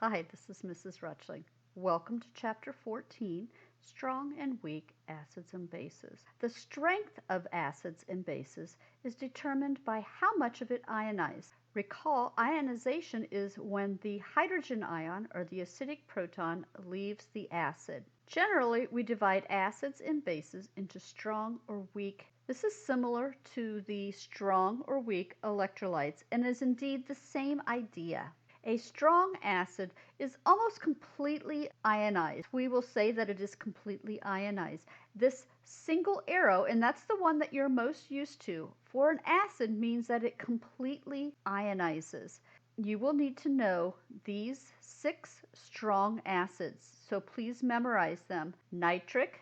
Hi, this is Mrs. Rutchling. Welcome to Chapter 14, Strong and Weak Acids and Bases. The strength of acids and bases is determined by how much of it ionizes. Recall, ionization is when the hydrogen ion or the acidic proton leaves the acid. Generally, we divide acids and bases into strong or weak. This is similar to the strong or weak electrolytes and is indeed the same idea. A strong acid is almost completely ionized. We will say that it is completely ionized. This single arrow, and that's the one that you're most used to, for an acid means that it completely ionizes. You will need to know these 6 strong acids, so please memorize them: nitric,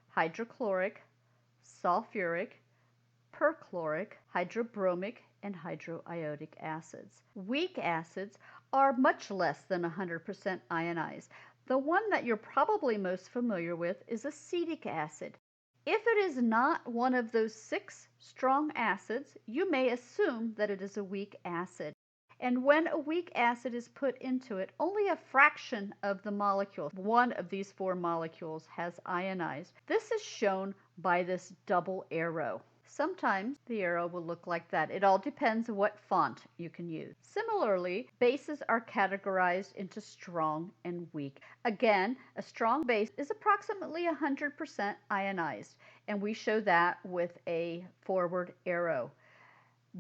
hydrochloric, sulfuric, perchloric, hydrobromic, and hydroiodic acids. Weak acids are much less than 100% ionized. The one that you're probably most familiar with is acetic acid. If it is not one of those 6 strong acids, you may assume that it is a weak acid. And when a weak acid is put into it, only a fraction of the molecule, one of these 4 molecules, has ionized. This is shown by this double arrow. Sometimes the arrow will look like that. It all depends what font you can use. Similarly, bases are categorized into strong and weak. Again, a strong base is approximately 100% ionized, and we show that with a forward arrow.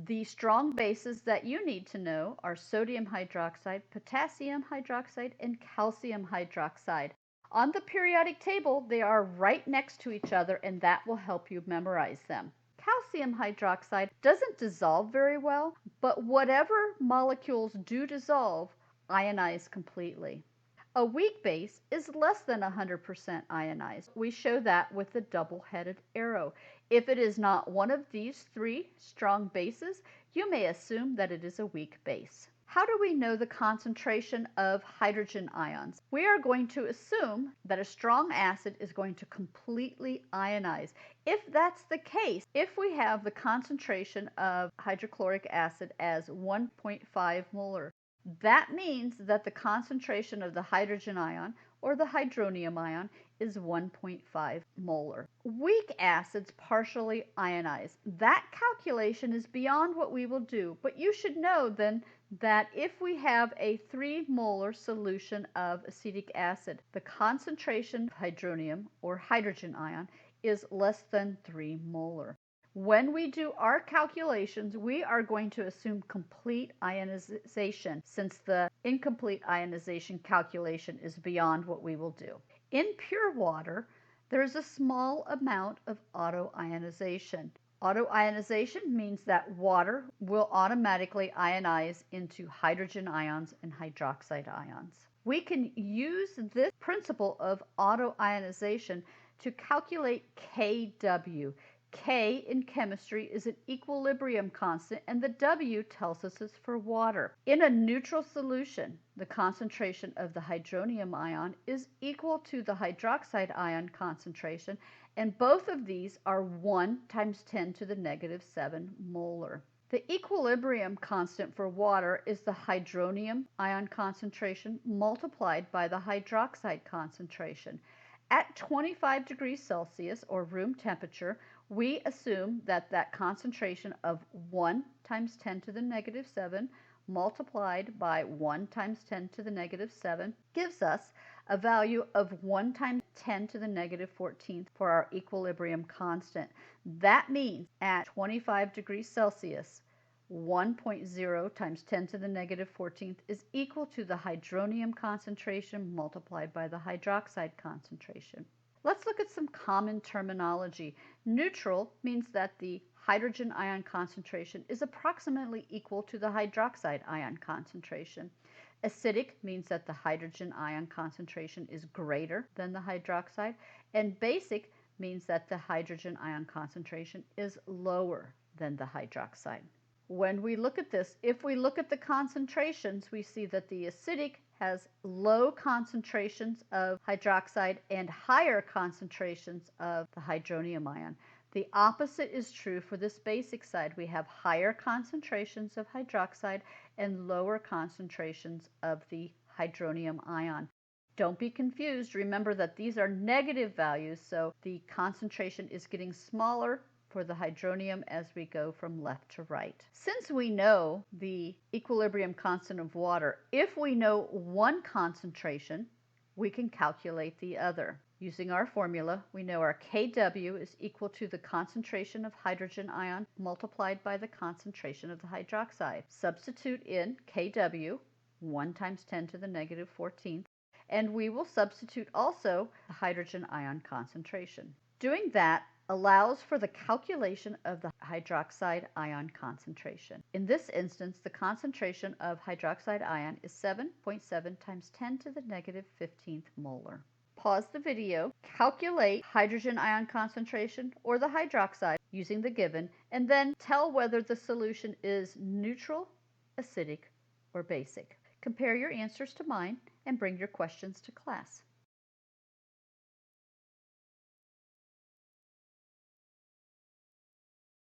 The strong bases that you need to know are sodium hydroxide, potassium hydroxide, and calcium hydroxide. On the periodic table, they are right next to each other, and that will help you memorize them. Calcium hydroxide doesn't dissolve very well, but whatever molecules do dissolve ionize completely. A weak base is less than 100% ionized. We show that with the double-headed arrow. If it is not one of these 3 strong bases, you may assume that it is a weak base. How do we know the concentration of hydrogen ions? We are going to assume that a strong acid is going to completely ionize. If that's the case, if we have the concentration of hydrochloric acid as 1.5 molar, that means that the concentration of the hydrogen ion or the hydronium ion is 1.5 molar. Weak acids partially ionize. That calculation is beyond what we will do, but you should know then that if we have a 3 molar solution of acetic acid, the concentration of hydronium or hydrogen ion is less than 3 molar. When we do our calculations, we are going to assume complete ionization, since the incomplete ionization calculation is beyond what we will do. In pure water, there is a small amount of autoionization. Autoionization means that water will automatically ionize into hydrogen ions and hydroxide ions. We can use this principle of autoionization to calculate Kw. K in chemistry is an equilibrium constant, and the W tells us it's for water. In a neutral solution, the concentration of the hydronium ion is equal to the hydroxide ion concentration, and both of these are 1 times 10 to the negative 7 molar. The equilibrium constant for water is the hydronium ion concentration multiplied by the hydroxide concentration. At 25 degrees Celsius, or room temperature, we assume that that concentration of 1 times 10 to the negative 7 multiplied by 1 times 10 to the negative 7 gives us a value of 1 times 10 to the negative 14th for our equilibrium constant. That means at 25 degrees Celsius, 1.0 times 10 to the negative 14th is equal to the hydronium concentration multiplied by the hydroxide concentration. Let's look at some common terminology. Neutral means that the hydrogen ion concentration is approximately equal to the hydroxide ion concentration. Acidic means that the hydrogen ion concentration is greater than the hydroxide, and basic means that the hydrogen ion concentration is lower than the hydroxide. When we look at this, if we look at the concentrations, we see that the acidic has low concentrations of hydroxide and higher concentrations of the hydronium ion. The opposite is true for this basic side. We have higher concentrations of hydroxide and lower concentrations of the hydronium ion. Don't be confused. Remember that these are negative values, so the concentration is getting smaller for the hydronium as we go from left to right. Since we know the equilibrium constant of water, if we know one concentration, we can calculate the other. Using our formula, we know our Kw is equal to the concentration of hydrogen ion multiplied by the concentration of the hydroxide. Substitute in Kw, 1 times 10 to the negative 14th, and we will substitute also the hydrogen ion concentration. Doing that allows for the calculation of the hydroxide ion concentration. In this instance, the concentration of hydroxide ion is 7.7 times 10 to the negative 15th molar. Pause the video, calculate hydrogen ion concentration or the hydroxide using the given, and then tell whether the solution is neutral, acidic, or basic. Compare your answers to mine and bring your questions to class.